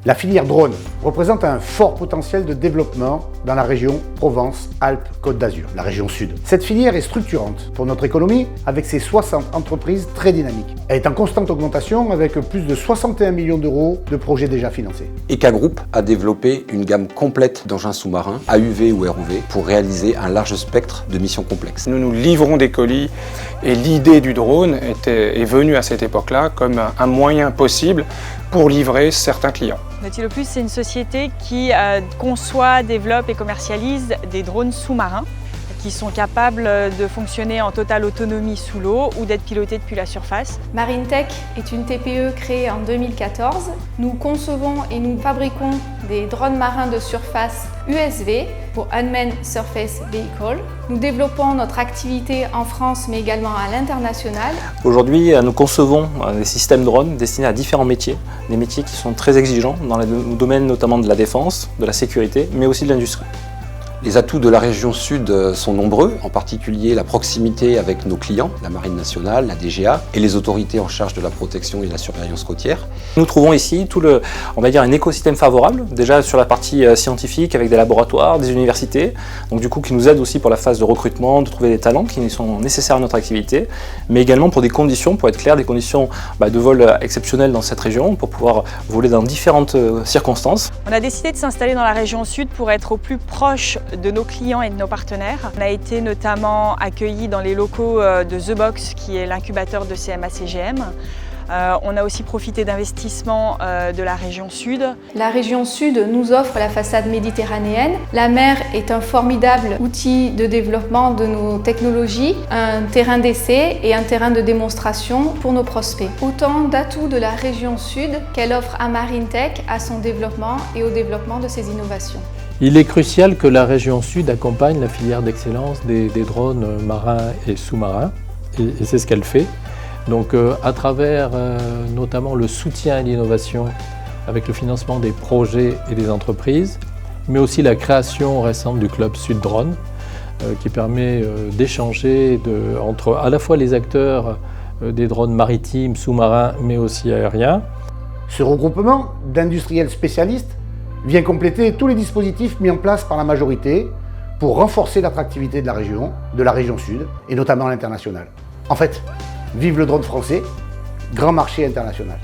La filière drone représente un fort potentiel de développement dans la région Provence-Alpes-Côte d'Azur, la région sud. Cette filière est structurante pour notre économie avec ses 60 entreprises très dynamiques. Elle est en constante augmentation avec plus de 61 millions d'euros de projets déjà financés. ECA Group a développé une gamme complète d'engins sous-marins, AUV ou ROV, pour réaliser un large spectre de missions complexes. Nous livrons des colis et l'idée du drone est venue à cette époque-là comme un moyen possible pour livrer certains clients. Nautilopus, c'est une société qui conçoit, développe et commercialise des drones sous-marins qui sont capables de fonctionner en totale autonomie sous l'eau ou d'être pilotés depuis la surface. Marintech est une TPE créée en 2014. Nous concevons et nous fabriquons des drones marins de surface USV pour Unmanned Surface Vehicle. Nous développons notre activité en France mais également à l'international. Aujourd'hui, nous concevons des systèmes drones destinés à différents métiers, des métiers qui sont très exigeants dans les domaines notamment de la défense, de la sécurité, mais aussi de l'industrie. Les atouts de la région sud sont nombreux, en particulier la proximité avec nos clients, la Marine nationale, la DGA et les autorités en charge de la protection et de la surveillance côtière. Nous trouvons ici un écosystème favorable, déjà sur la partie scientifique avec des laboratoires, des universités, donc du coup qui nous aident aussi pour la phase de recrutement, de trouver des talents qui sont nécessaires à notre activité, mais également pour des conditions, pour être clair, des conditions de vol exceptionnelles dans cette région, pour pouvoir voler dans différentes circonstances. On a décidé de s'installer dans la région sud pour être au plus proche de nos clients et de nos partenaires. On a été notamment accueillis dans les locaux de The Box, qui est l'incubateur de CMA-CGM. On a aussi profité d'investissements de la région sud. La région sud nous offre la façade méditerranéenne. La mer est un formidable outil de développement de nos technologies, un terrain d'essai et un terrain de démonstration pour nos prospects. Autant d'atouts de la région sud qu'elle offre à Marintech, à son développement et au développement de ses innovations. Il est crucial que la région sud accompagne la filière d'excellence des drones marins et sous-marins, et c'est ce qu'elle fait. Donc à travers notamment le soutien à l'innovation avec le financement des projets et des entreprises, mais aussi la création récente du club Sud Drone qui permet d'échanger entre à la fois les acteurs des drones maritimes, sous-marins, mais aussi aériens. Ce regroupement d'industriels spécialistes vient compléter tous les dispositifs mis en place par la majorité pour renforcer l'attractivité de la région sud, et notamment à l'international. En fait, vive le drone français, grand marché international.